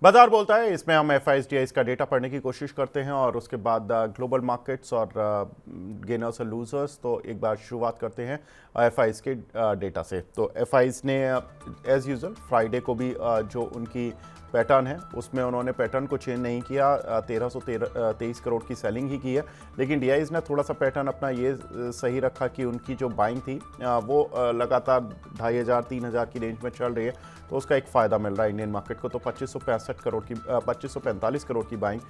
बाजार बोलता है, इसमें हम FIs का डेटा पढ़ने की कोशिश करते हैं और उसके बाद ग्लोबल मार्केट्स और गेनर्स और लूजर्स। तो एक बार शुरुआत करते हैं FIs के डेटा से। तो FIs ने एज यूजुअल फ्राइडे को भी जो उनकी पैटर्न है उसमें उन्होंने पैटर्न को चेंज नहीं किया। 1323 करोड़ की सेलिंग ही की है, लेकिन DIs ने थोड़ा सा पैटर्न अपना ये सही रखा कि उनकी जो बाइंग थी वो लगातार 2500-3000 की रेंज में चल रही है, तो उसका एक फ़ायदा मिल रहा है इंडियन मार्केट को। तो 2545 करोड़ की बाइंग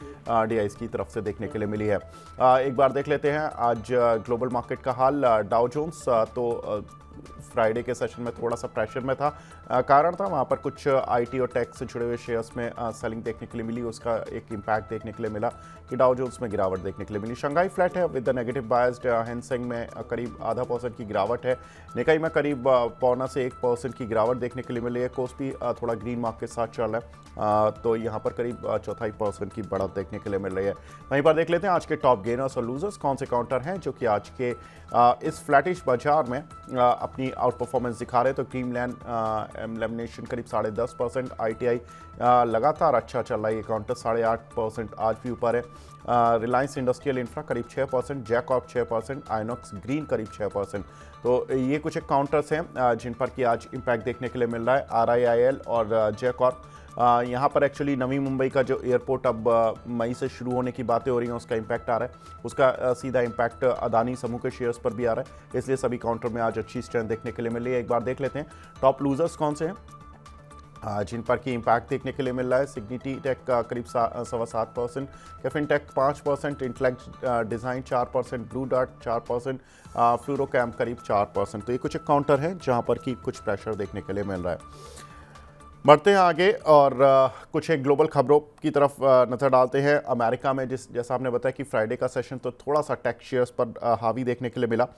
DIs की तरफ से देखने के लिए मिली है। एक बार देख लेते हैं आज ग्लोबल मार्केट का हाल। डाउ जोन्स तो फ्राइडे के सेशन में थोड़ा सा प्रेशर में था। कारण था वहाँ पर कुछ IT और टेक से जुड़े हुए शेयर्स में सेलिंग देखने के लिए मिली, उसका एक इम्पैक्ट देखने के लिए मिला कि डाउ जोन्स में गिरावट देखने के लिए मिली। शंघाई फ्लैट है विद द नेगेटिव बायस्ड। हैंसेंग में करीब 0.5% की गिरावट है। निकाई में करीब 0.25% की गिरावट देखने के लिए मिली है। कोस्पी थोड़ा ग्रीन मार्क के साथ चल रहा है, तो यहाँ पर करीब 0.25% की बढ़त देखने के लिए मिल रही है। वहीं पर देख लेते हैं आज के टॉप गेनर्स और लूजर्स कौन से काउंटर हैं जो कि आज के इस फ्लैटिश बाजार में अपनी आउट परफॉर्मेंस दिखा रहे हैं। तो क्रीमलैंड लेमिनेशन करीब 10.5%। ITI लगातार अच्छा चल रहा है, ये काउंटर 8.5% आज भी ऊपर है। रिलायंस इंडस्ट्रियल इंफ्रा करीब 6%, जैकॉर्प 6%, आइनॉक्स ग्रीन करीब 6%। तो ये कुछ एक काउंटर्स हैं जिन पर कि आज इम्पैक्ट देखने के लिए मिल रहा है। RIIL और जैकॉर्प। यहाँ पर एक्चुअली नवी मुंबई का जो एयरपोर्ट अब मई से शुरू होने की बातें हो रही हैं, उसका इम्पैक्ट आ रहा है। उसका सीधा इम्पैक्ट अदानी समूह के शेयर्स पर भी आ रहा है, इसलिए सभी काउंटर में आज अच्छी स्ट्रेंथ देखने के लिए मिल रही है। एक बार देख लेते हैं टॉप लूजर्स कौन से हैं जिन पर की इम्पैक्ट देखने के लिए मिल रहा है। सिग्निटी टेक का करीब 7.25%, KFin Tech 5%, Intellect Design 4%, Blue Dart 4%, Fluorochem करीब 4%। तो ये कुछ एक काउंटर है जहाँ पर कि कुछ प्रेशर देखने के लिए मिल रहा है। बढ़ते हैं आगे और कुछ एक ग्लोबल खबरों की तरफ नज़र डालते हैं। अमेरिका में जैसा आपने बताया कि फ्राइडे का सेशन तो थोड़ा सा टेक शेयर्स पर हावी देखने के लिए मिला,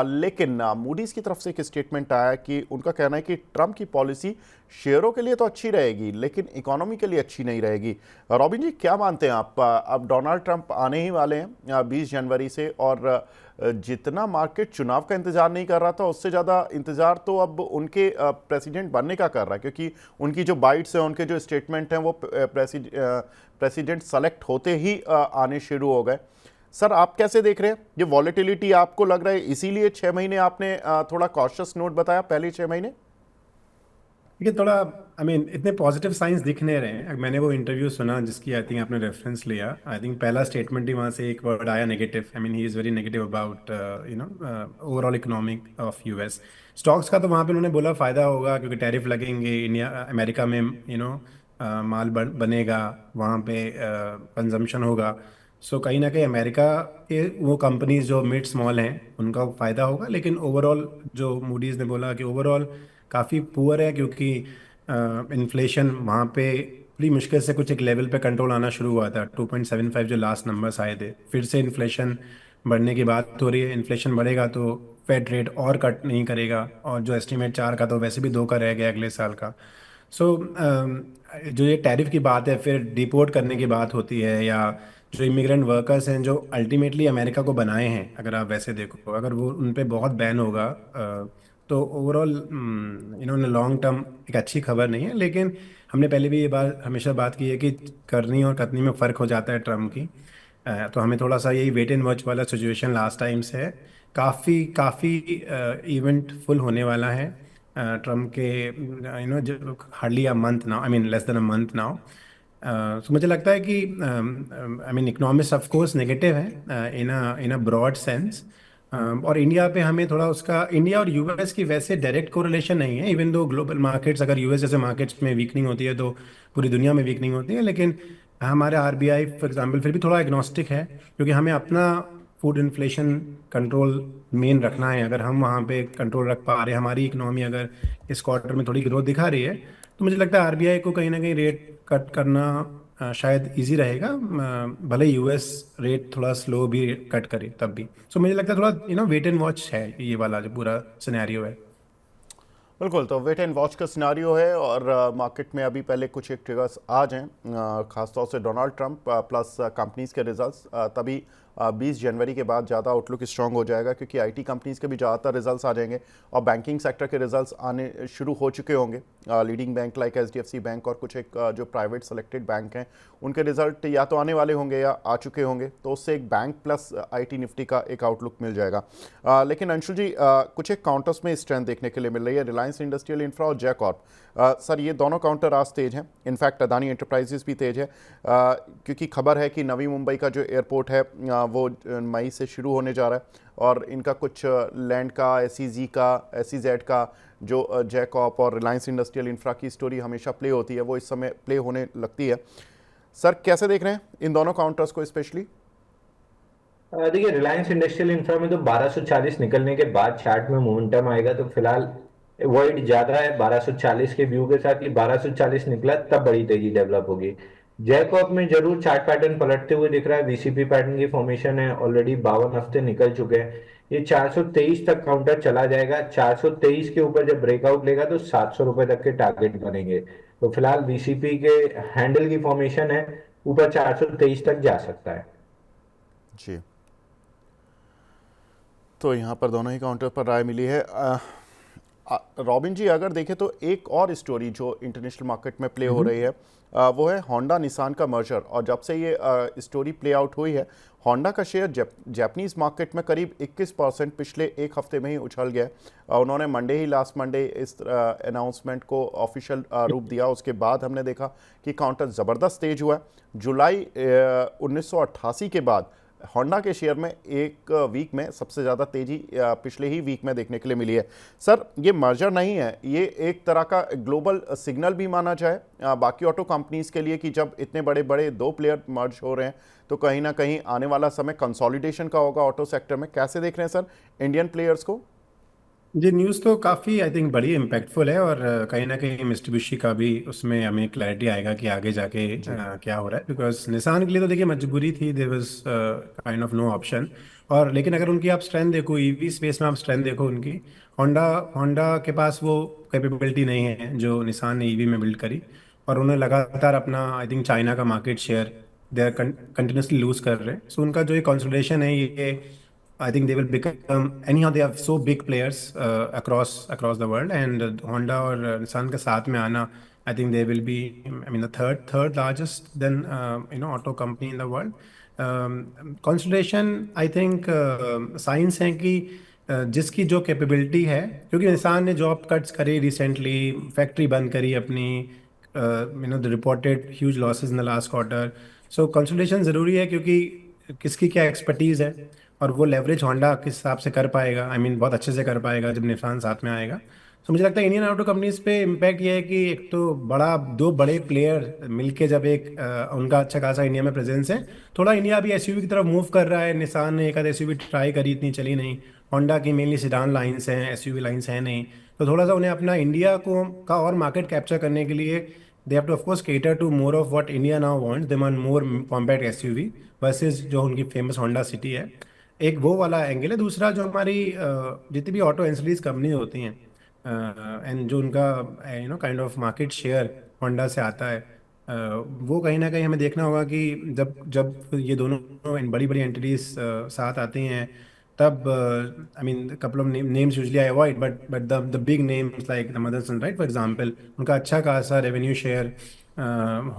लेकिन मूडीज़ की तरफ से एक स्टेटमेंट आया कि उनका कहना है कि ट्रंप की पॉलिसी शेयरों के लिए तो अच्छी रहेगी लेकिन इकोनॉमी के लिए अच्छी नहीं रहेगी। रॉबिन जी, क्या मानते हैं आप? अब डोनाल्ड ट्रंप आने ही वाले हैं 20 जनवरी से, और जितना मार्केट चुनाव का इंतजार नहीं कर रहा था उससे ज़्यादा इंतजार तो अब उनके प्रेसिडेंट बनने का कर रहा है, क्योंकि उनकी जो बाइट्स हैं, उनके जो स्टेटमेंट हैं, वो प्रेसिडेंट सेलेक्ट होते ही आने शुरू हो गए। सर, आप कैसे देख रहे हैं ये वॉलेटिलिटी? आपको लग रहा है इसीलिए 6 महीने आपने थोड़ा कॉशियस नोट बताया, पहले 6 महीने? देखिए, थोड़ा इतने पॉजिटिव साइंस दिख नहीं रहे हैं। मैंने वो इंटरव्यू सुना जिसकी आई थिंक आपने रेफरेंस लिया। आई थिंक पहला स्टेटमेंट ही वहाँ से एक वर्ड आया negative. He is very negative about overall economic of US stocks का। तो वहाँ पे उन्होंने बोला फ़ायदा होगा क्योंकि टैरिफ लगेंगे इंडिया अमेरिका में, माल बनेगा वहाँ पे, कंजम्पशन होगा। सो कहीं ना कहीं अमेरिका के वो कंपनीज जो मिड स्मॉल हैं उनका फ़ायदा होगा। लेकिन ओवरऑल जो मूडीज़ ने बोला कि ओवरऑल काफ़ी पुअर है, क्योंकि इन्फ्लेशन वहाँ पे बड़ी मुश्किल से कुछ एक लेवल पे कंट्रोल आना शुरू हुआ था। 2.75 जो लास्ट नंबर्स आए थे, फिर से इन्फ्लेशन बढ़ने की बात हो रही है। इन्फ्लेशन बढ़ेगा तो फेड रेट और कट नहीं करेगा, और जो एस्टिमेट 4 का तो वैसे भी 2 का रह गया अगले साल का। सो जो ये टैरिफ की बात है, फिर डिपोर्ट करने की बात होती है, या जो इमिग्रेंट वर्कर्स हैं जो अल्टीमेटली अमेरिका को बनाए हैं, अगर आप वैसे देखो, अगर वो उन पे बहुत बैन होगा, तो ओवरऑल इन्होंने लॉन्ग टर्म एक अच्छी खबर नहीं है। लेकिन हमने पहले भी ये बात हमेशा बात की है कि करनी और कतनी में फ़र्क हो जाता है ट्रम्प की। तो हमें थोड़ा सा यही वेट एंड वॉच वाला सिचुएशन लास्ट टाइम से है। काफ़ी काफ़ी इवेंट फुल होने वाला है ट्रम्प के, जो hardly a month now, less than a month now. तो मुझे लगता है कि इकोनॉमिक्स ऑफ कोर्स नेगेटिव है इन अ ब्रॉड सेंस। और इंडिया पे हमें थोड़ा उसका, इंडिया और US की वैसे डायरेक्ट कोरिलेशन नहीं है। इवन दो ग्लोबल मार्केट्स, अगर US जैसे मार्केट्स में वीकनिंग होती है तो पूरी दुनिया में वीकनिंग होती है। लेकिन हमारे RBI फॉर एग्जांपल फिर भी थोड़ा एग्नोस्टिक है, क्योंकि हमें अपना फूड इन्फ्लेशन कंट्रोल मेन रखना है। अगर हम वहाँ पे कंट्रोल रख पा रहे हैं, हमारी इकोनॉमी अगर इस क्वार्टर में थोड़ी ग्रोथ दिखा रही है, तो मुझे लगता है RBI को कहीं ना कहीं रेट कट करना शायद इजी रहेगा। भले US रेट थोड़ा स्लो भी कट करे तब भी। सो मुझे लगता है थोड़ा वेट एंड वॉच है ये वाला जो पूरा सिनेरियो है। बिल्कुल, तो वेट एंड वॉच का सिनारियो है और मार्केट में अभी पहले कुछ एक ट्रिगर्स आ जाएं, खासतौर से डोनाल्ड ट्रंप प्लस कंपनीज के रिजल्ट्स, तभी 20 जनवरी के बाद ज़्यादा आउटलुक स्ट्रांग हो जाएगा, क्योंकि आईटी कंपनीज़ के भी ज़्यादातर रिजल्ट्स आ जाएंगे और बैंकिंग सेक्टर के रिजल्ट्स आने शुरू हो चुके होंगे। Leading bank like HDFC bank और कुछ एक जो प्राइवेट सेलेक्टेड बैंक हैं उनके रिजल्ट या तो आने वाले होंगे या आ चुके होंगे, तो उससे एक बैंक प्लस आईटी निफ्टी का एक आउटलुक मिल जाएगा। लेकिन अंशुल जी, कुछ एक काउंटर्स में स्ट्रेंथ देखने के लिए मिल रही है, रिलायंस इंडस्ट्रियल इंफ्रा और जैकॉर्प। सर, ये दोनों काउंटर आज तेज हैं, इनफैक्ट अदानी एंटरप्राइजेस भी तेज है, क्योंकि खबर है कि नवी मुंबई का जो एयरपोर्ट है वो मई से शुरू होने जा रहा है और इनका कुछ लैंड का, एसईजी का, एसईजेड का जो जैकॉर्प और रिलायंस इंडस्ट्रियल इंफ्रा की स्टोरी हमेशा प्ले होती है वो इस समय प्ले होने लगती है। सर, कैसे देख रहे हैं इन दोनों काउंटर्स को स्पेशली? देखिए, रिलायंस इंडस्ट्रियल इंफ्रा में तो 1240 निकलने के बाद चार्ट में मोमेंटम आएगा, तो फिलहाल वॉइड ज्यादा है 1240 के व्यू के साथ। ये 1240 निकला तब बड़ी तेजी डेवलप होगी। जैकॉब में जरूर चार्ट पैटर्न पलटते हुए दिख रहा है, वीसीपी पैटर्न की फॉर्मेशन है, ऑलरेडी 52 हफ्ते निकल चुके हैं। ये 423 तक काउंटर चला जाएगा। 423 के ऊपर जब ब्रेकआउट लेगा तो 700 रुपए तक के टारगेट बनेंगे। तो फिलहाल वीसीपी के हैंडल की फॉर्मेशन है, ऊपर 423 तक जा सकता है जी। तो यहाँ पर दोनों ही काउंटर पर राय मिली है। रॉबिन जी, अगर देखें तो एक और स्टोरी जो इंटरनेशनल मार्केट में प्ले हो रही है वो है होंडा निसान का मर्जर। और जब से ये स्टोरी प्ले आउट हुई है, होंडा का शेयर जापानीज़ मार्केट में करीब 21% पिछले एक हफ्ते में ही उछल गया है। उन्होंने लास्ट मंडे इस अनाउंसमेंट को ऑफिशियल रूप दिया, उसके बाद हमने देखा कि काउंटर ज़बरदस्त तेज हुआ है। जुलाई 1988 के बाद होंडा के शेयर में एक वीक में सबसे ज़्यादा तेज़ी पिछले ही वीक में देखने के लिए मिली है। सर, ये मर्जर नहीं है, ये एक तरह का ग्लोबल सिग्नल भी माना जाए बाकी ऑटो कंपनीज़ के लिए कि जब इतने बड़े बड़े दो प्लेयर मर्ज हो रहे हैं तो कहीं ना कहीं आने वाला समय कंसोलिडेशन का होगा ऑटो सेक्टर में। कैसे देख रहे हैं सर इंडियन प्लेयर्स को? जी, न्यूज़ तो काफ़ी आई थिंक बड़ी इम्पैक्टफुल है और कहीं ना कहीं मिस्टुबिशी का भी उसमें हमें क्लैरिटी आएगा कि आगे जाके क्या हो रहा है। बिकॉज निसान के लिए तो देखिए मजबूरी थी, there was kind of no option. और लेकिन अगर उनकी आप स्ट्रेंथ देखो, ईवी स्पेस में आप स्ट्रेंथ देखो उनकी, होंडा होंडा के पास वो कैपेबिलिटी नहीं है जो निसान ने ईवी में बिल्ड करी। और उन्हें लगातार अपना आई थिंक चाइना का market share they are continuously lose कर रहे हैं। सो उनका जो ये कंसोलिडेशन है, ये I think they will become anyhow they have so big players across the world, and Honda और Nissan के साथ में आना, I think they will be, I mean, the third largest then auto company in the world. Consideration I think science है कि जिसकी जो capability है, क्योंकि निसान ने जॉब कट्स करी रिसेंटली, फैक्ट्री बंद करी अपनी, the reported huge losses in the last quarter. So consolidation ज़रूरी है, क्योंकि किसकी क्या एक्सपर्टीज़ है और वो लेवरेज होंडा किस हिसाब से कर पाएगा, आई मीन बहुत अच्छे से कर पाएगा जब निसान साथ में आएगा। तो मुझे लगता है इंडियन ऑटो कंपनीज पे इम्पैक्ट ये है कि एक तो दो बड़े प्लेयर मिलके जब एक उनका अच्छा खासा इंडिया में प्रेजेंस है। थोड़ा इंडिया भी एसयूवी की तरफ मूव कर रहा है। निसान ने एक आध एसयूवी ट्राई करी, इतनी चली नहीं। होंडा की मेनली सिडान लाइन्स हैं, एसयूवी लाइन्स हैं नहीं। तो थोड़ा सा उन्हें अपना इंडिया को का और मार्केट कैप्चर करने के लिए they have to of course cater to more of what India now wants. They want more compact SUV versus जो उनकी फेमस होंडा सिटी है। एक वो वाला एंगल है। दूसरा, जो हमारी जितनी भी ऑटो एंसिलरीज कंपनी होती हैं एंड जो उनका kind of market share Honda से आता है, वो कहीं ना कहीं हमें देखना होगा कि जब जब ये दोनों बड़ी बड़ी एंटिटीज साथ आती हैं, तब I mean couple of names usually I avoid, but the big names like the Motherson, right, for example, उनका अच्छा खासा रेवेन्यू शेयर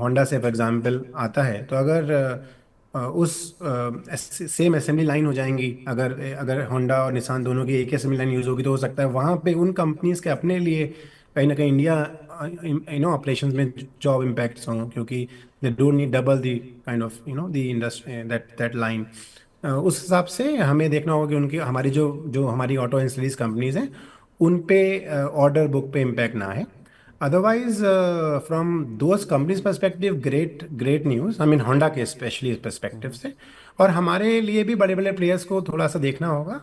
होंडा से फॉर एग्जांपल आता है। तो अगर उस सेम असेंबली लाइन हो जाएंगी, अगर अगर होंडा और निसान दोनों की एक ही असेंबली लाइन यूज़ होगी, तो हो सकता है वहाँ पे उन कंपनीज के अपने लिए कहीं ना कहीं इंडिया ऑपरेशंस में जॉब इम्पैक्ट्स हों, क्योंकि they don't need double the kind of the industry that line. उस हिसाब से हमें देखना होगा कि उनकी हमारी जो हमारी ऑटो एंसिलरीज कंपनीज हैं उन पे ऑर्डर बुक पे इम्पैक्ट ना है। Otherwise, from those companies perspective, great news. I mean, Honda के स्पेशली perspective से, और हमारे लिए भी बड़े बड़े प्लेयर्स को थोड़ा सा देखना होगा।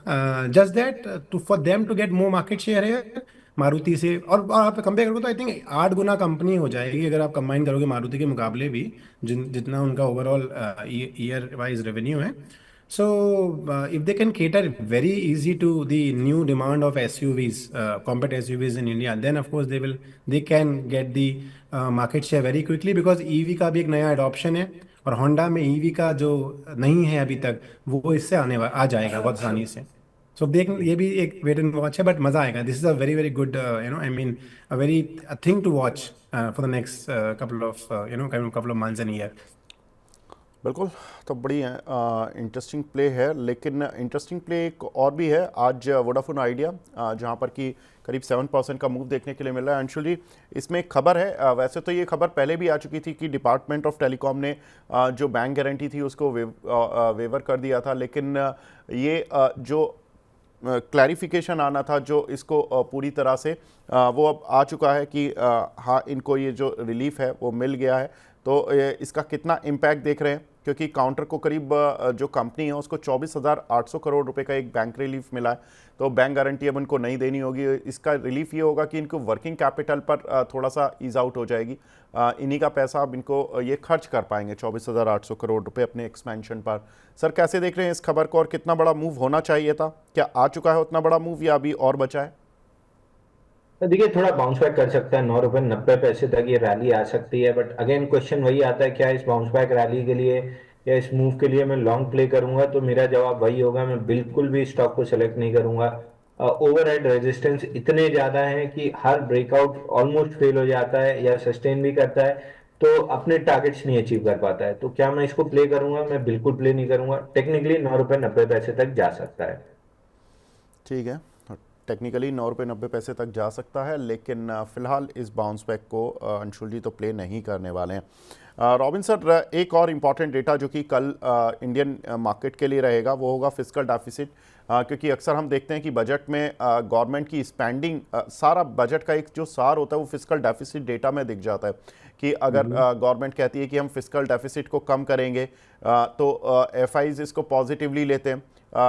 Just that for them to get more market share है मारुति से। और आप कंपेयर करोगे तो आई थिंक 8 गुना कंपनी हो जाएगी अगर आप कंबाइन करोगे मारुति के मुकाबले भी, जितना उनका ओवरऑल ईयर वाइज रेवेन्यू है। So, if they can cater very easy to the new demand of SUVs, compact SUVs in India, then of course they can get the market share very quickly, because EV का भी एक नया adoption है और Honda में EV का जो नहीं है अभी तक, वो इससे आ जाएगा बहुत आसानी से। सो देख, ये भी एक वेट एंड वॉच है, बट मज़ा आएगा। This is a very very good, you know, I mean a very thing to watch for the next couple of you know couple of months and year. बिल्कुल। तो बड़ी interesting play है, लेकिन interesting play एक और भी है आज वोडाफोन आइडिया, जहां पर कि करीब 7% का मूव देखने के लिए मिल रहा है। अंशुल जी, इसमें एक खबर है, वैसे तो ये खबर पहले भी आ चुकी थी कि डिपार्टमेंट ऑफ टेलीकॉम ने जो बैंक गारंटी थी उसको वेवर कर दिया था, लेकिन ये जो क्लैरिफिकेशन आना था, जो इसको पूरी तरह से वो अब आ चुका है कि हाँ, इनको ये जो रिलीफ है वो मिल गया है। तो इसका कितना इम्पैक्ट देख रहे हैं, क्योंकि काउंटर को करीब जो कंपनी है उसको 24,800 करोड़ रुपए का एक बैंक रिलीफ मिला है। तो बैंक गारंटी अब उनको नहीं देनी होगी। इसका रिलीफ ये होगा कि इनको वर्किंग कैपिटल पर थोड़ा सा ईज आउट हो जाएगी। इन्हीं का पैसा अब इनको ये खर्च कर पाएंगे 24,800 करोड़ रुपए अपने एक्सपेंशन पर। सर, कैसे देख रहे हैं इस खबर को, और कितना बड़ा मूव होना चाहिए था? क्या आ चुका है उतना बड़ा मूव, या अभी और बचा है? तो देखिए, थोड़ा बाउंस बैक कर सकता है, 9 रुपये 90 पैसे तक ये रैली आ सकती है। बट अगेन क्वेश्चन वही आता है, क्या इस बाउंस बैक रैली के लिए या इस मूव के लिए मैं लॉन्ग प्ले करूंगा? तो मेरा जवाब वही होगा, मैं बिल्कुल भी स्टॉक को सेलेक्ट नहीं करूंगा। ओवरहेड रेजिस्टेंस इतने ज्यादा है कि हर ब्रेकआउट ऑलमोस्ट फेल हो जाता है या सस्टेन भी करता है तो अपने टारगेट्स नहीं अचीव कर पाता है। तो क्या मैं इसको प्ले करूंगा? मैं बिल्कुल प्ले नहीं करूंगा। टेक्निकली 9 रुपये 90 पैसे तक जा सकता है। ठीक है, टेक्निकली 9 रुपये 90 पैसे तक जा सकता है, लेकिन फिलहाल इस बाउंस बैक को अंशुल जी तो प्ले नहीं करने वाले हैं। रॉबिन सर, एक और इम्पॉर्टेंट डेटा जो कि कल इंडियन मार्केट के लिए रहेगा वो होगा फिस्कल डेफिसिट, क्योंकि अक्सर हम देखते हैं कि बजट में गवर्नमेंट की स्पेंडिंग, सारा बजट का एक जो सार होता है वो फिस्कल डेफिसिट डेटा में दिख जाता है कि अगर गवर्नमेंट कहती है कि हम फिस्कल डेफिसिट को कम करेंगे, तो एफआईज इसको पॉजिटिवली लेते हैं।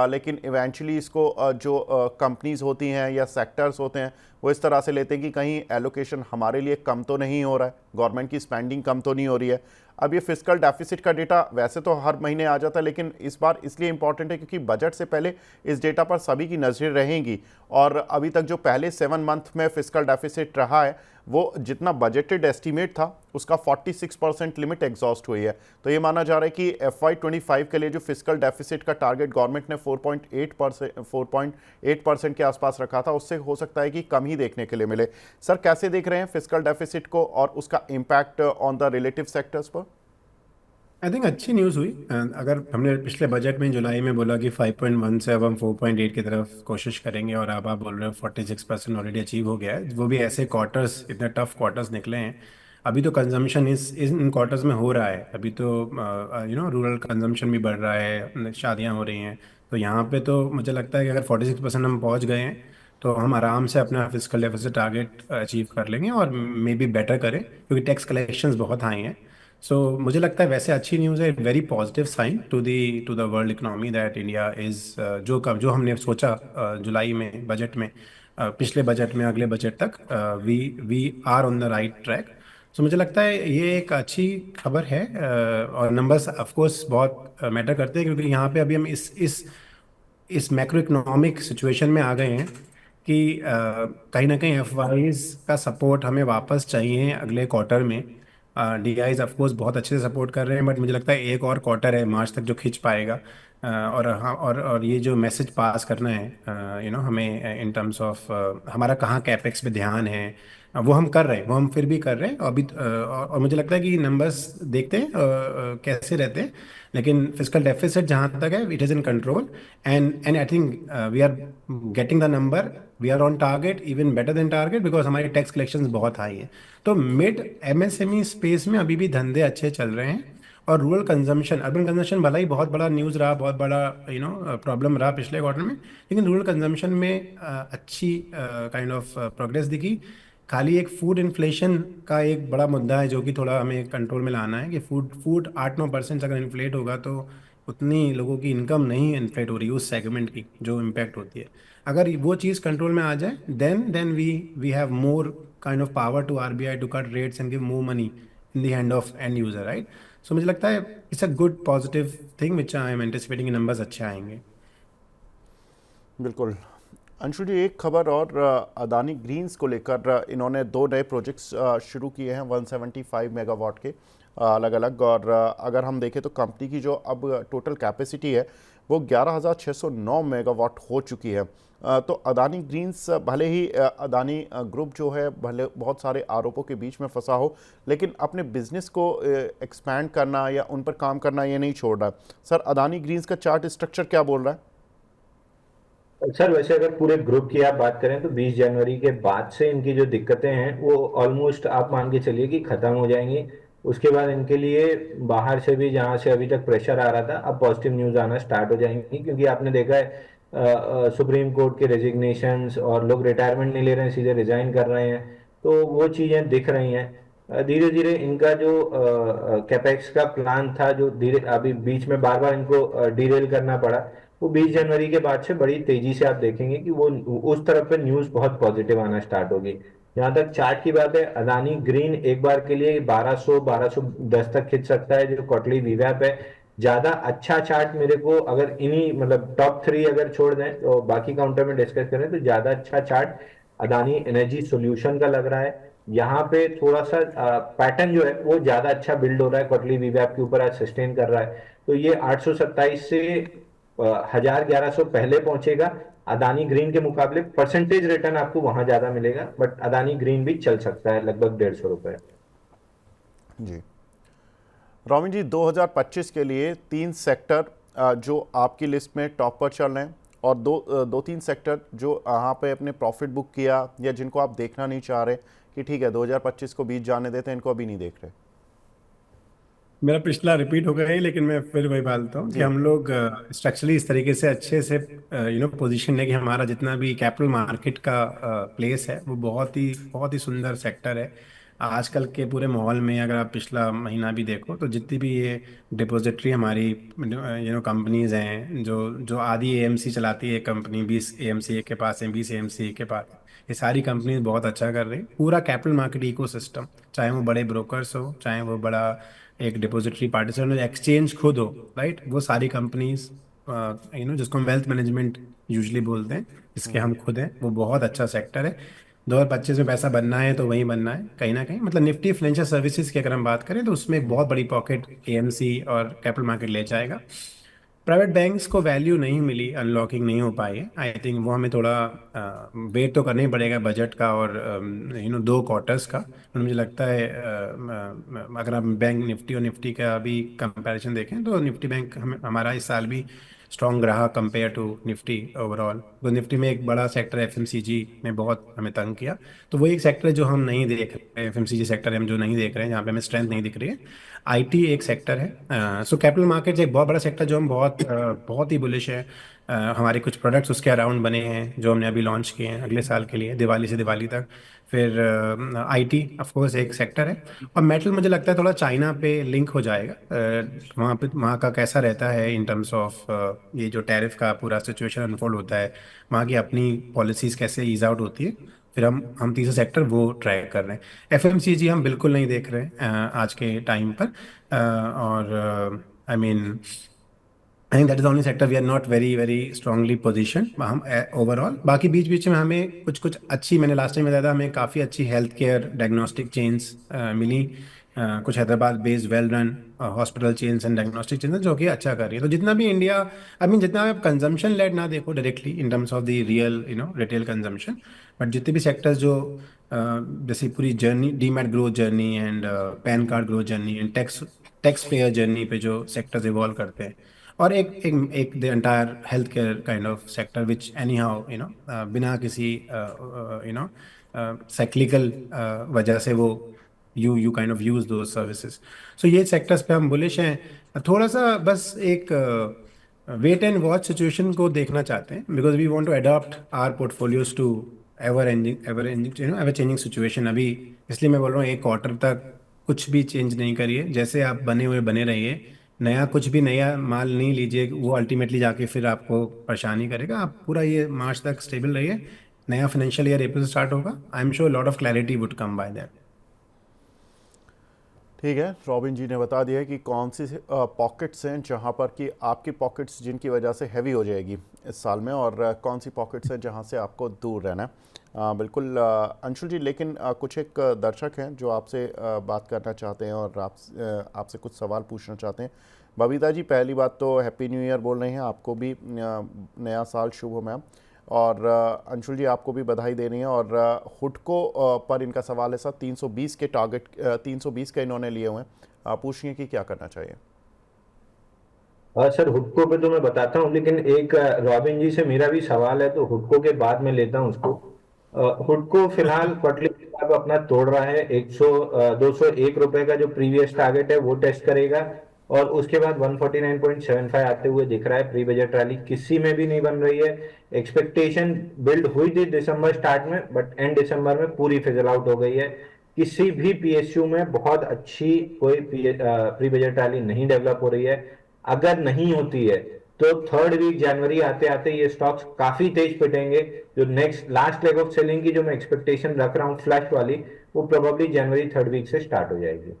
लेकिन इवेंचुअली इसको जो कंपनीज होती हैं या सेक्टर्स होते हैं वो इस तरह से लेते हैं कि कहीं एलोकेशन हमारे लिए कम तो नहीं हो रहा है, गवर्नमेंट की स्पेंडिंग कम तो नहीं हो रही है। अब ये फिस्कल डेफिसिट का डेटा वैसे तो हर महीने आ जाता है, लेकिन इस बार इसलिए इंपॉर्टेंट है क्योंकि बजट से पहले इस डेटा पर सभी की नज़रें रहेंगी। और अभी तक जो पहले 7 मंथ में फिस्कल डेफिसिट रहा है वो जितना बजटेड एस्टीमेट था उसका 46% लिमिट एग्जॉस्ट हुई है। तो ये माना जा रहा है कि FY25 के लिए जो फिस्कल डेफिसिट का टारगेट गवर्नमेंट ने 4.8% के आसपास रखा था, उससे हो सकता है कि कम ही देखने के लिए मिले। सर, कैसे देख रहे हैं फिस्कल डेफिसिट को और उसका impact on the relative sectors पर? आई थिंक अच्छी न्यूज़ हुई। अगर हमने पिछले बजट में जुलाई में बोला कि 5.1 से अब हम 4.8 की तरफ कोशिश करेंगे, और अब आप बोल रहे हो 46% ऑलरेडी अचीव हो गया है, वो भी ऐसे क्वार्टर्स, इतने टफ क्वार्टर्स निकले हैं। अभी तो कंजम्पशन इस इन क्वार्टर्स में हो रहा है। अभी तो यू नो रूरल कंजम्पशन भी बढ़ रहा है, शादियां हो रही हैं। तो यहाँ पे तो मुझे लगता है कि अगर 46% हम पहुँच गए हैं तो हम आराम से अपना फिजिकल डेफिसिट टारगेट अचीव कर लेंगे, और मे बी बेटर करें, क्योंकि टैक्स कलेक्शंस बहुत हाई हैं। सो मुझे लगता है वैसे अच्छी न्यूज़ है, very positive sign to the world economy that India is, जो हमने सोचा जुलाई में बजट में, पिछले बजट में, अगले बजट तक, we we are on the right track. So मुझे लगता है ये एक अच्छी खबर है। और नंबर्स ऑफ कोर्स बहुत मैटर करते हैं, क्योंकि यहाँ पे अभी हम इस मैक्रो इकोनॉमिक सिचुएशन में आ गए हैं कि कहीं ना कहीं एफवाइज का सपोर्ट हमें वापस चाहिए अगले क्वार्टर में। डीआईज ऑफ कोर्स बहुत अच्छे से सपोर्ट कर रहे हैं, बट मुझे लगता है एक और क्वार्टर है मार्च तक जो खींच पाएगा। और ये जो मैसेज पास करना है यू नो हमें, इन टर्म्स ऑफ हमारा कहाँ कैपेक्स पे ध्यान है, वो हम कर रहे हैं, वो हम फिर भी कर रहे हैं अभी। और मुझे लगता है कि नंबर्स देखते हैं कैसे रहते हैं, लेकिन फिजिकल डेफिसिट जहाँ तक है it is in control. And I think we are getting the number, we are on target, even better than target, because हमारी टैक्स कलेक्शंस बहुत हाई है। तो मिड एमएसएमई स्पेस में अभी भी धंधे अच्छे चल रहे हैं। और रूरल कंजम्पशन, अर्बन कंजम्पशन भला ही बहुत बड़ा न्यूज़ रहा, बहुत बड़ा यू नो प्रॉब्लम रहा पिछले क्वार्टर में, लेकिन रूरल कंजम्पशन में अच्छी काइंड ऑफ प्रोग्रेस दिखी। खाली एक फूड इन्फ्लेशन का एक बड़ा मुद्दा है जो कि थोड़ा हमें कंट्रोल में लाना है, कि फूड 8-9% अगर इन्फ्लेट होगा तो उतनी लोगों की इनकम नहीं इन्फ्लेट हो रही है उस सेगमेंट की जो इम्पैक्ट होती है। अगर वो चीज़ कंट्रोल में आ जाए, then we have more kind of power to RBI to cut rates and give more money in the hand of end user, right? So मुझे लगता है it's a good positive thing which I am anticipating, numbers अच्छे आएंगे। बिल्कुल। अंशु जी, एक खबर और Adani Green's को लेकर इन्होंने दो नए प्रोजेक्ट्स शुरू किए हैं 175 मेगावाट के अलग अलग। और अगर हम देखें तो कंपनी की जो अब टोटल कैपेसिटी है वो 11,609 मेगावाट हो चुकी है। तो अदानी ग्रीन्स भले ही अदानी ग्रुप जो है भले बहुत सारे आरोपों के बीच में फंसा हो, लेकिन अपने बिजनेस को एक्सपैंड करना या उन पर काम करना ये नहीं छोड़ रहा। सर, अदानी ग्रीन्स का चार्ट स्ट्रक्चर क्या बोल रहा है? सर वैसे अगर पूरे ग्रुप की आप बात करें तो 20 जनवरी के बाद से इनकी जो दिक्कतें हैं वो ऑलमोस्ट आप मान के चलिए कि खत्म हो जाएंगी। उसके बाद इनके लिए बाहर से भी जहां से अभी तक प्रेशर आ रहा था अब पॉजिटिव न्यूज आना स्टार्ट हो जाएंगी, क्योंकि आपने देखा है सुप्रीम कोर्ट के रेजिग्नेशंस और लोग रिटायरमेंट नहीं ले रहे हैं, सीधे रिजाइन कर रहे हैं। तो वो चीजें दिख रही हैं। धीरे धीरे इनका जो कैपेक्स का प्लान था जो धीरे अभी बीच में बार बार इनको डीरेल करना पड़ा, वो 20 जनवरी के बाद से बड़ी तेजी से आप देखेंगे कि वो उस तरफ पे न्यूज बहुत पॉजिटिव आना स्टार्ट होगी। जहां तक चार्ट की बात है, अदानी ग्रीन एक बार के लिए 1210 तक खिंच सकता है जो क्वार्टरली वीवैप है। ज्यादा अच्छा चार्ट मेरे को अगर इन्हीं मतलब टॉप थ्री अगर छोड़ दें तो बाकी काउंटर में डिस्कस करें तो ज्यादा अच्छा चार्ट अदानी एनर्जी सॉल्यूशन का लग रहा है। यहाँ पे थोड़ा सा पैटर्न जो है वो ज्यादा अच्छा बिल्ड हो रहा है, क्वार्टरली वीवैप के ऊपर आज सस्टेन कर रहा है। तो ये 827 से 1,1100 पहले पहुंचेगा। अदानी ग्रीन के मुकाबले परसेंटेज रिटर्न आपको वहां ज्यादा मिलेगा, बट अदानी ग्रीन भी चल सकता है लगभग 150 रुपए। जी रोमिन जी, 2025 के लिए तीन सेक्टर जो आपकी लिस्ट में टॉप पर चल रहे हैं, और दो तीन सेक्टर जो यहाँ पे अपने प्रॉफिट बुक किया या जिनको आप देखना नहीं चाह रहे कि ठीक है 2025 को बीत जाने देते हैं, इनको अभी नहीं देख रहे। मेरा पिछला रिपीट हो गया है, लेकिन मैं फिर वही बोलता हूँ कि जी हम लोग स्ट्रक्चरली इस तरीके से अच्छे से पोजीशन है कि हमारा जितना भी कैपिटल मार्केट का प्लेस है वो बहुत ही सुंदर सेक्टर है। आजकल के पूरे माहौल में अगर आप पिछला महीना भी देखो तो जितनी भी ये डिपॉजिटरी हमारी कंपनीज हैं, जो जो आधी एएमसी चलाती है कंपनी, 20 एएमसी के पास है, 20 एएमसी के पास है, ये सारी कंपनीज बहुत अच्छा कर रही है। पूरा कैपिटल मार्केट इकोसिस्टम, चाहे वो बड़े ब्रोकर्स हो, चाहे वो बड़ा एक डिपॉजिटरी पार्टिसिपेंट एक्सचेंज खुद हो, राइट, वो सारी कंपनीज जिसको हम वेल्थ मैनेजमेंट यूजली बोलते हैं, इसके हम खुद हैं, वो बहुत अच्छा सेक्टर है। 2025 में पैसा बनना है तो वहीं बनना है कहीं ना कहीं। मतलब निफ्टी फाइनेंशियल सर्विसेज की अगर हम बात करें तो उसमें एक बहुत बड़ी पॉकेट एएमसी और कैपिटल मार्केट ले जाएगा। प्राइवेट बैंक्स को वैल्यू नहीं मिली, अनलॉकिंग नहीं हो पाई है। आई थिंक वो हमें थोड़ा वेट तो करना ही पड़ेगा बजट का और 2 क्वार्टर्स का। और मुझे लगता है अगर आप बैंक निफ्टी और निफ्टी का अभी कंपैरिजन देखें तो निफ्टी बैंक हमारा इस साल भी स्ट्रॉन्ग रहा कंपेयर टू निफ्टी ओवरऑल। तो निफ्टी में एक बड़ा सेक्टर एफएमसीजी ने बहुत हमें तंग किया, तो वो एक सेक्टर है जो हम नहीं देख रहे, एफएमसीजी सेक्टर हम जो नहीं देख रहे हैं, जहाँ पे हमें स्ट्रेंथ नहीं दिख रही है। आईटी एक सेक्टर है। सो कैपिटल मार्केट्स एक बहुत बड़ा सेक्टर जो हम बहुत ही बुलिश है। हमारे कुछ प्रोडक्ट्स उसके अराउंड बने हैं जो हमने अभी लॉन्च किए हैं अगले साल के लिए, दिवाली से दिवाली तक। फिर आईटी ऑफ कोर्स एक सेक्टर है। और मेटल मुझे लगता है थोड़ा चाइना पे लिंक हो जाएगा। वहाँ का कैसा रहता है इन टर्म्स ऑफ ये जो टैरिफ का पूरा सिचुएशन अनफोल्ड होता है, वहाँ की अपनी पॉलिसीज कैसे ईज आउट होती है। फिर हम तीसरा सेक्टर वो ट्राई कर रहे हैं। एफएमसीजी हम बिल्कुल नहीं देख रहे हैं आज के टाइम पर। और I mean I think that is only sector we are not very very strongly position हम ओवरऑल। बाकी बीच बीच में हमें कुछ कुछ अच्छी, मैंने लास्ट टाइम बताया था, हमें काफ़ी अच्छी हेल्थ केयर डायग्नोस्टिक चेन्स मिली। कुछ Hyderabad based well run hospital chains and diagnostic chains जो कि अच्छा कर रही है। तो जितना भी इंडिया, आई मीन जितना आप कंजम्पशन लेड ना देखो directly in terms of the real retail consumption, but जितने भी सेक्टर्स जो जैसे पूरी journey, demat growth journey and pan card growth journey and tax payer journey पे जो सेक्टर्स इवॉल्व करते हैं, और एक the entire health care kind of sector which any how बिना किसी साइक्लिकल वजह से वो यू काइंड ऑफ यूज दो सर्विसेज। सो ये सेक्टर्स पे हम बुलिश हैं। थोड़ा सा बस एक वेट एंड वॉच सिचुएशन को देखना चाहते हैं, because we want to adopt our portfolios to ever changing situation अभी। इसलिए मैं बोल रहा हूँ 1 क्वार्टर तक कुछ भी चेंज नहीं करिए, जैसे आप बने हुए बने रहिए। नया कुछ भी नया माल नहीं लीजिए, वो अल्टीमेटली जाके फिर आपको परेशानी करेगा। आप पूरा ये मार्च तक स्टेबल रहिए। नया फाइनेंशियल ईयर अप्रैल से स्टार्ट होगा। I am sure lot of clarity would come by that. ठीक है, रॉबिन जी ने बता दिया है कि कौन सी पॉकेट्स हैं जहां पर कि आपकी पॉकेट्स जिनकी वजह से हैवी हो जाएगी इस साल में, और कौन सी पॉकेट्स हैं जहां से आपको दूर रहना है। बिल्कुल अंशुल जी, लेकिन कुछ एक दर्शक हैं जो आपसे बात करना चाहते हैं और आपसे कुछ सवाल पूछना चाहते हैं। बबीता जी, पहली बात तो हैप्पी न्यू ईयर बोल रहे हैं, आपको भी नया साल शुभ हो मैम। और अंशुल जी, आपको भी बधाई देनी है। और हुडको पर इनका सवाल है सर, 320 के टारगेट 320 का इन्होंने लिए हुए हैं, पूछिए कि क्या करना चाहिए। सर हुडको पे तो मैं बताता हूँ, लेकिन एक रॉबिन जी से मेरा भी सवाल है, तो हुडको के बाद में लेता हूँ उसको। हुडको फिलहाल क्वार्टरली अब अपना तोड़ रहा है। 201 रुपए का जो प्रीवियस टारगेट है वो टेस्ट करेगा, और उसके बाद 149.75 आते हुए दिख रहा है। प्री बजट रैली किसी में भी नहीं बन रही है। एक्सपेक्टेशन बिल्ड हुई थी दिसंबर स्टार्ट में, बट एंड दिसंबर में पूरी फिजल आउट हो गई है। किसी भी पीएसयू में बहुत अच्छी कोई प्री बजट रैली नहीं डेवलप हो रही है। अगर नहीं होती है तो थर्ड वीक जनवरी आते आते ये स्टॉक्स काफी तेज पिटेंगे। जो next last leg of selling की जो मैं एक्सपेक्टेशन रख रहा हूँ फ्लैश वाली, वो प्रोबेबली जनवरी थर्ड वीक से स्टार्ट हो जाएगी।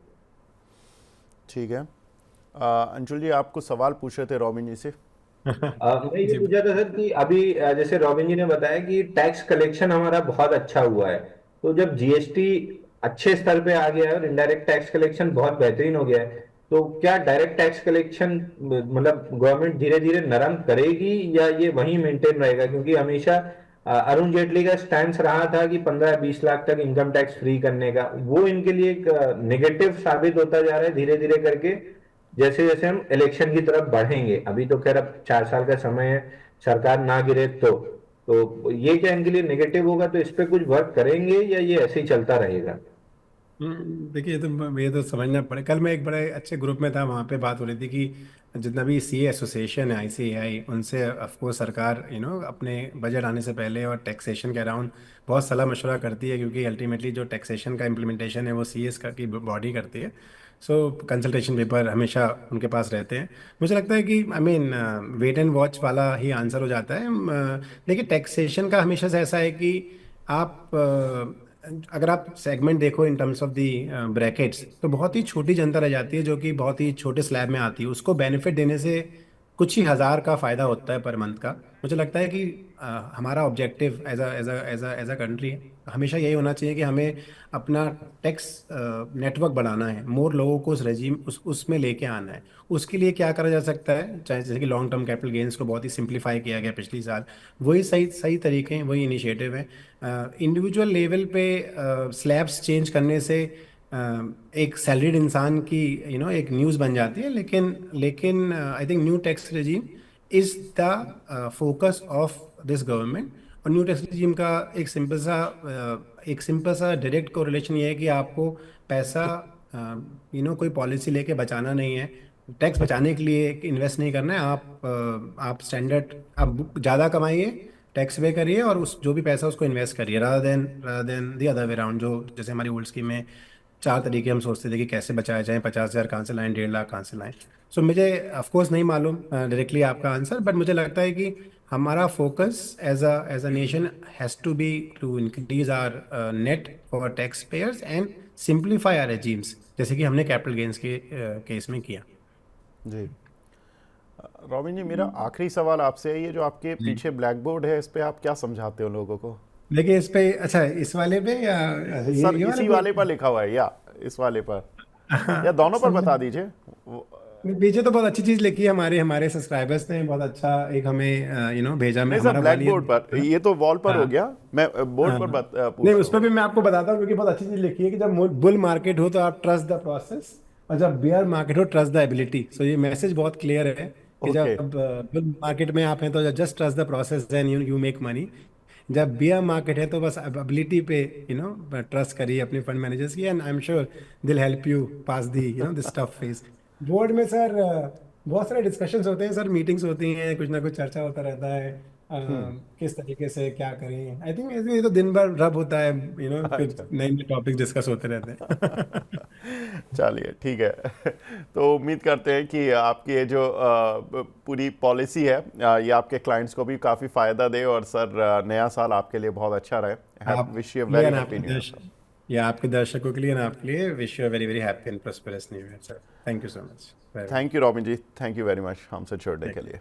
ठीक है, अंशुल जी आपको सवाल पूछ रहे थे रॉबिन जी से। मैं ये जी पूछा था सर कि अभी जैसे रॉबिन जी ने बताया कि टैक्स कलेक्शन हमारा बहुत अच्छा हुआ है, तो जब जीएसटी अच्छे स्तर पे आ गया है और इनडायरेक्ट टैक्स कलेक्शन बहुत बेहतरीन हो गया है, तो क्या डायरेक्ट टैक्स कलेक्शन मतलब गवर्नमेंट धीरे धीरे नरम करेगी या ये वहीं मेंटेन रहेगा? क्योंकि हमेशा अरुण जेटली का स्टैंड रहा था कि 15-20 लाख तक इनकम टैक्स फ्री करने का, वो इनके लिए एक नेगेटिव साबित होता जा रहा है धीरे धीरे करके, जैसे जैसे हम इलेक्शन की तरफ बढ़ेंगे। अभी तो खैर अब 4 साल का समय है, सरकार ना गिरे तो ये क्या इनके लिए नेगेटिव होगा? तो इस पे कुछ वर्क करेंगे या ये ऐसे ही चलता रहेगा? देखिए, ये तो समझना पड़े। कल मैं एक बड़े अच्छे ग्रुप में था, वहाँ पे बात हो रही थी कि जितना भी सीए एसोसिएशन है, आईसीएआई, उनसे ऑफकोर्स सरकार अपने बजट आने से पहले और टैक्सेशन के अराउंड बहुत सलाह मशवरा करती है, क्योंकि अल्टीमेटली जो टैक्सेशन का इम्प्लीमेंटेशन है वो सीएस का की बॉडी करती है। सो कंसल्टेशन पेपर हमेशा उनके पास रहते हैं। मुझे लगता है कि वेट एंड वॉच वाला ही आंसर हो जाता है। देखिए, टैक्सेशन का हमेशा से ऐसा है कि आप अगर आप सेगमेंट देखो in terms of the brackets, तो बहुत ही छोटी जनता रह जाती है जो कि बहुत ही छोटे स्लैब में आती है। उसको बेनिफिट देने से कुछ ही हज़ार का फ़ायदा होता है पर मंथ का। मुझे लगता है कि हमारा ऑब्जेक्टिव एज अ कंट्री हमेशा यही होना चाहिए कि हमें अपना टैक्स नेटवर्क बढ़ाना है, मोर लोगों को उस रेजीम उसमें लेके आना है। उसके लिए क्या करा जा सकता है, चाहे जैसे कि लॉन्ग टर्म कैपिटल गेन्स को बहुत ही सिंप्लीफाई किया गया पिछली साल, वही सही सही तरीके हैं, वही इनिशिएटिव हैं। इंडिविजुअल लेवल पे स्लैब्स चेंज करने से एक सैलरीड इंसान की एक न्यूज़ बन जाती है, लेकिन लेकिन I think new tax regime is the focus of this government. और न्यू टैक्स रेजीम का एक सिंपल सा डायरेक्ट कोरिलेशन ये है कि आपको पैसा कोई पॉलिसी लेके बचाना नहीं है, टैक्स बचाने के लिए इन्वेस्ट नहीं करना है। आप स्टैंडर्ड, आप ज़्यादा कमाइए, टैक्स पे करिए, और उस जो भी पैसा उसको इन्वेस्ट करिए, rather than the other way round. जो जैसे हमारी ओल्ड स्कीम में 4 तरीके हम सोचते थे कि कैसे बचाया जाए, 50,000 कहाँ से लाएं, 1.5 लाख कहाँ से लाएं। सो मुझे ऑफकोर्स नहीं मालूम डायरेक्टली आपका आंसर, बट मुझे लगता है कि हमारा focus as a nation has to be to increase our net for tax payers and simplify our regimes, जैसे कि हमने कैपिटल गेन्स के केस में किया। जी रॉबिन जी, मेरा आखिरी सवाल आपसे है, ये जो आपके जी, पीछे ब्लैक बोर्ड है, इस पे आप क्या समझाते हो लोगों को? देखिए इस पे, अच्छा इस वाले पे या सर ये वाले इसी वाले पर लिखा हुआ है या इस वाले पर, या दोनों पर समझ, बता दीजिए। पीछे तो बहुत अच्छी चीज लिखी है। हमारे हमारे सब्सक्राइबर्स ने बहुत अच्छा एक हमें भेजा। मैं नहीं सर, हमारा ब्लैक वालियत बोर्ड पर, ये तो वॉल पर हो हाँ गया, मैं बोर्ड हाँ पर नहीं, पूछ रहा उस पर हूँ। भी मैं आपको बताता हूँ, क्योंकि बहुत अच्छी चीज लिखी है कि जब बुल मार्केट हो तो आप ट्रस्ट द प्रोसेस, और जब बियर मार्केट हो ट्रस्ट द एबिलिटी। सो ये मैसेज बहुत क्लियर है कि ओके। जब बुल मार्केट में आप हैं तो just trust the process and you make money. जब बियर मार्केट है तो बस एबिलिटी पे ट्रस्ट करिए अपने फंड मैनेजर्स की, एंड आई एम श्योर दिल help you pass the this tough phase. Board में सर बहुत सारे डिस्कशंस होते हैं सर, मीटिंग्स होती हैं, कुछ ना कुछ चर्चा होता रहता है। किस तरीके से क्या करें। आई थिंक ये तो दिन भर रब होता है, फिर अच्छा। नए नए टॉपिक डिस्कस होते रहते हैं। चलिए ठीक है। तो उम्मीद करते हैं कि आपकी ये जो पूरी पॉलिसी है, ये आपके क्लाइंट्स को भी काफ़ी फ़ायदा दे, और सर नया साल आपके लिए बहुत अच्छा रहे। आप विश यू ये वेरी ना हैप्पी न्यू ईयर देश, सर। या आपके दर्शकों के लिए ना आपके लिए wish you a very very happy and prosperous new year sir. Thank you so much. Thank you Robin ji, thank you very much हमसे जुड़ने के लिए।